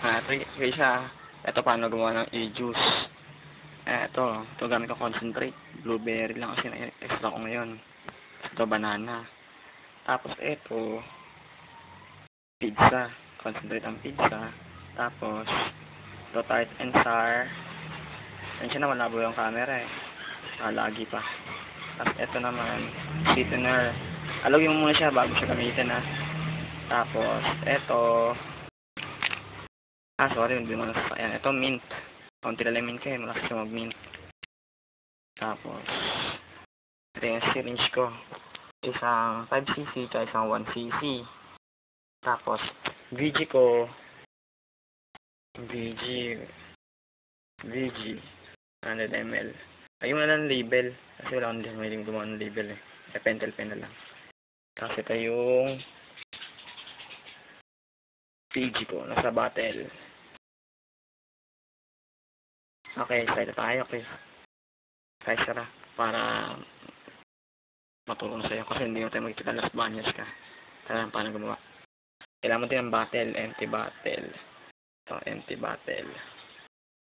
Ito siya. Ito paano gumawa ng e-juice. Ito gamit ko concentrate. Blueberry lang kasi na-extra ko ngayon. Ito banana. Tapos ito pizza. Concentrate ang pizza. Tapos ito tart and sour. Yan siya na malabo yung camera eh. Lagi pa. Tapos ito naman sweetener. Alawin mo muna siya bago siya gamitin ha. Tapos ito sorry, hindi mo nasasakyan. Ito mint. Kaunti lang mint kayo, malakas siya mag-mint. Tapos ito yung syringe ko. Isang 5cc at isang 1cc. Tapos VG ko VG 100 ml. Ayun na lang label kasi wala akong hindi gumawa ng label eh. Pentel pen na lang. Tapos ito yung VG ko nasa bottle. Okay, excited tayo. Okay. Kaya sara para matulong sa'yo kasi hindi mo tayo magkita Las Bañas ka. Kaya paano gumawa. Kailangan mo din ng bottle, empty bottle. Ito, empty bottle.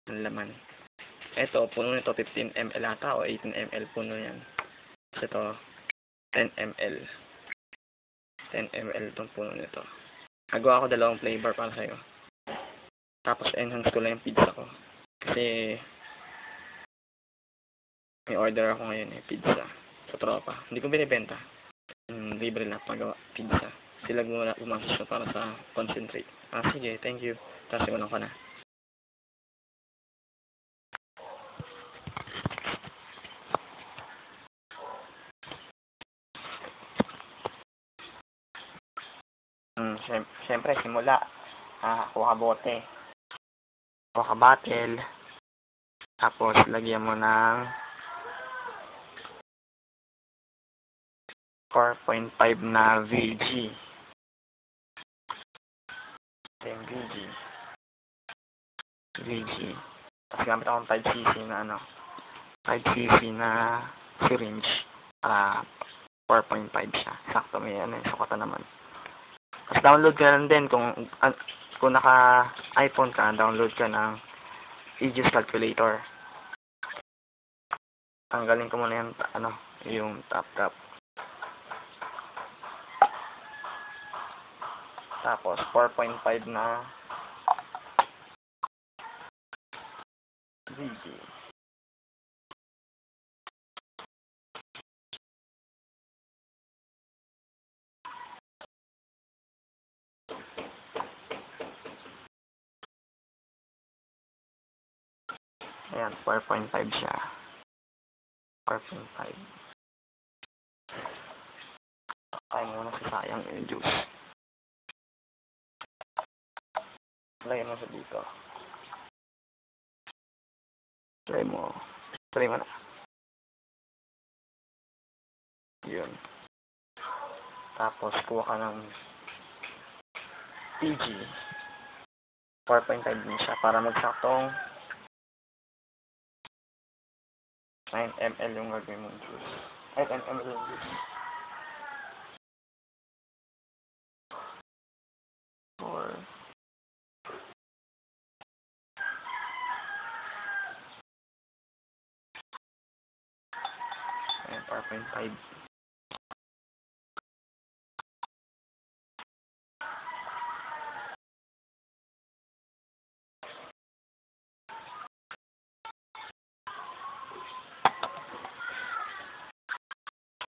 Ang laman. Ito, puno nito 15 ml ata o 18 ml puno yan. Kasi ito, 10 ml. 10 ml itong puno nito. Nagawa ko dalawang flavor para sa'yo. Tapos enhance ko lang yung pizza ko. Kasi may order ako ngayon eh, pizza. Sa tropa. Hindi ko binibenta. Libre lang magawa pizza. Sila gumasos na para sa concentrate. Sige, thank you. Tapos simulan ko na. Siyempre, simula. Kuha ka bote. Kuha ka bottle. Tapos, lagyan mo ng 4.5 na VG. Yung VG. Tapos, gamit akong 5cc na 5cc na syringe. 4.5 siya. Sakto may sukatan naman. Tapos, download ka lang din kung naka-iPhone ka, download ka ng e-juice calculator. Tanggalin ko muna yung top. Tapos 4.5 na VG. Ayan, 4.5 siya. 4.5. Ay muna sayang yung juice. Lagyan mo sa dito. Try mo na. Yun. Tapos, kuha ka ng PG. 4.5 din siya para magsaktong 9 ml yung gagawin mong juice. 8 ml yung juice. 4. Ayan, 4.5.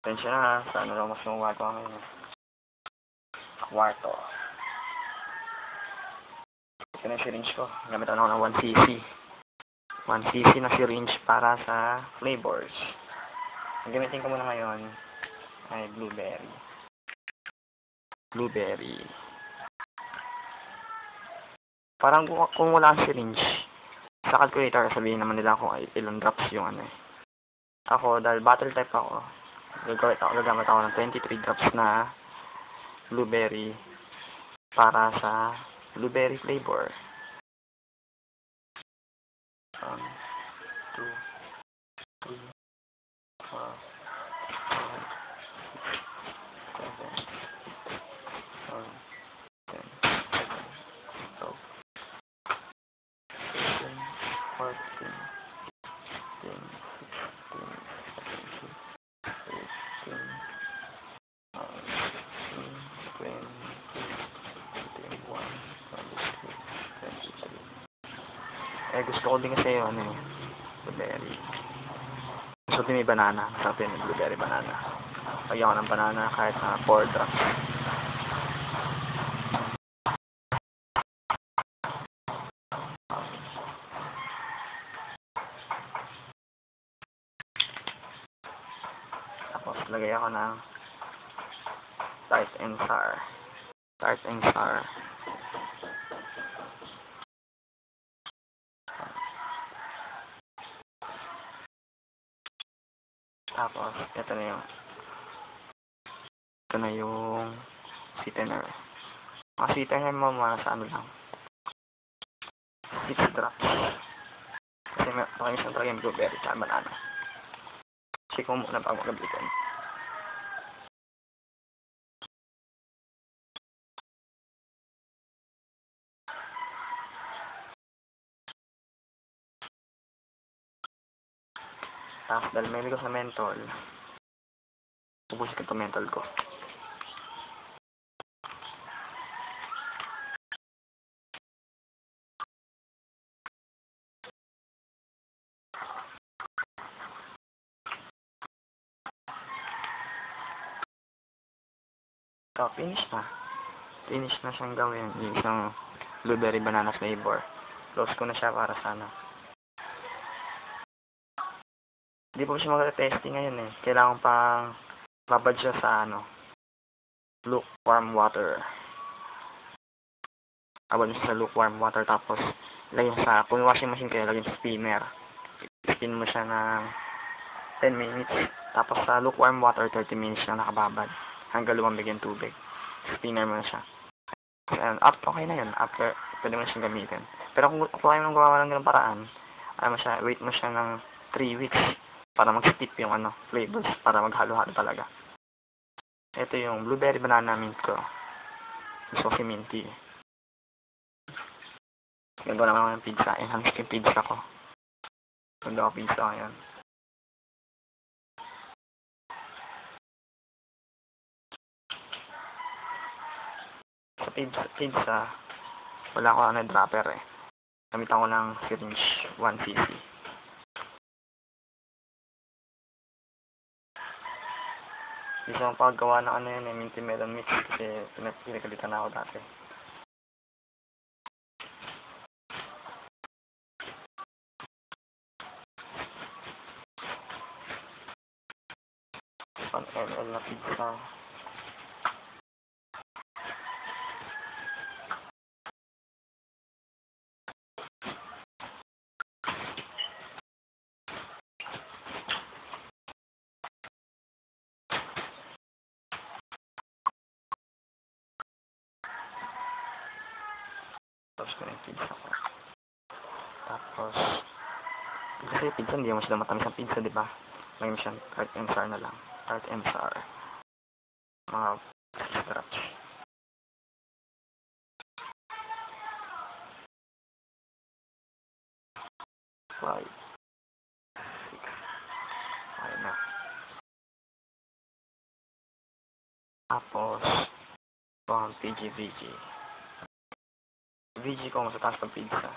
Tensya na sa lang mas mawa ko ngayon. Kwarto. Ito na yung syringe ko. Gamit ako ng 1cc. 1cc na syringe para sa flavors. Ang gamitin ko muna ngayon ay blueberry. Parang kung wala ang syringe, sa calculator sabihin naman nila kung ilang drops yung Ako, dahil bottle type ako, gagamit ako ng 23 drops na blueberry para sa blueberry flavor. 1, 2, 3, 4, 5, 6, 7, 8, 9, 10, 11, 12, Eh, gusto ko din kasi yung ano eh, blueberry. Gusto ko din may banana. Masarap din yung blueberry banana. Lagyan ko ng banana kahit na 4 drops. Tapos, lagay ako ng tart and sour. Tart and sour. Tapos, ito na yung sweetener. Mga sweetener mo mga sa ano lang. 6 drops. Kasi makinis na talaga yung blueberry at banana. Check mo muna bago magabitin. Tapos, dahil may ko sa mentol, ubusin ko ito mentol ko. So, finish na. Finish na siyang gawin. Yung isang blueberry banana flavor. Close ko na siya para sana. Hindi po siya mag-testing ngayon eh. Kailangan pang babad siya sa lukewarm water. Abad siya sa lukewarm water tapos lagyan sa, kung washing machine kayo, lagyan sa steamer. Spin mo siya ng 10 minutes. Tapos sa lukewarm water, 30 minutes na nakababad. Hanggang lumambig yung tubig. Spinner mo na siya. And okay na yun. After, pwede mo na siyang gamitin. Pero kung kayo nang gawa ng ganung paraan, wait mo siya ng 3 weeks para mag-steep yung flavors, para maghalo-halo talaga. Ito yung blueberry banana mint ko. Gusto ko si minty. Gagawa naman ako ng pizza. Enhance yung pizza ko. Ganda ako pizza ngayon. Sa pizza, wala ko dropper eh. Gamitan ko ng syringe 1cc. Isang paggawa ng yun eh, minty melon mix kasi pinagalitan na ako dati. Pang ml na pizza. Tapos ko na yung pizza ko. Tapos, kasi pizza, hindi mo sila matamis ang pizza, di ba? Lagyan mo siya tart and sour na lang. Tart and sour. Mga drops. 5, 6. Okay na. Tapos, pang VG. VG ko mas taas ng pizza.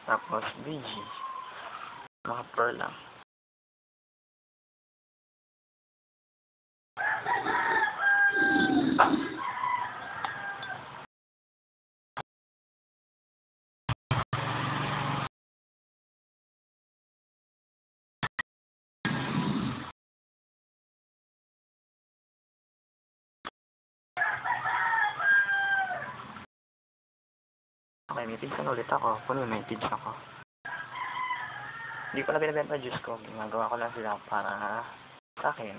Tapos, VG. Mga pearl lang. Okay, may pizza na ulit ako. Puno na yung pizza ko. Hindi ko na binibenta juice ko. Ginagawa ko lang sila para sa akin.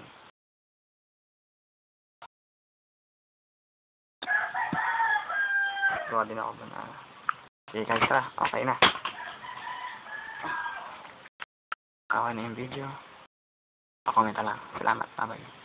gawa din ako doon. Sige guys, tara. Okay na. Okay na yung video. Pakomenta lang. Salamat. Bye-bye.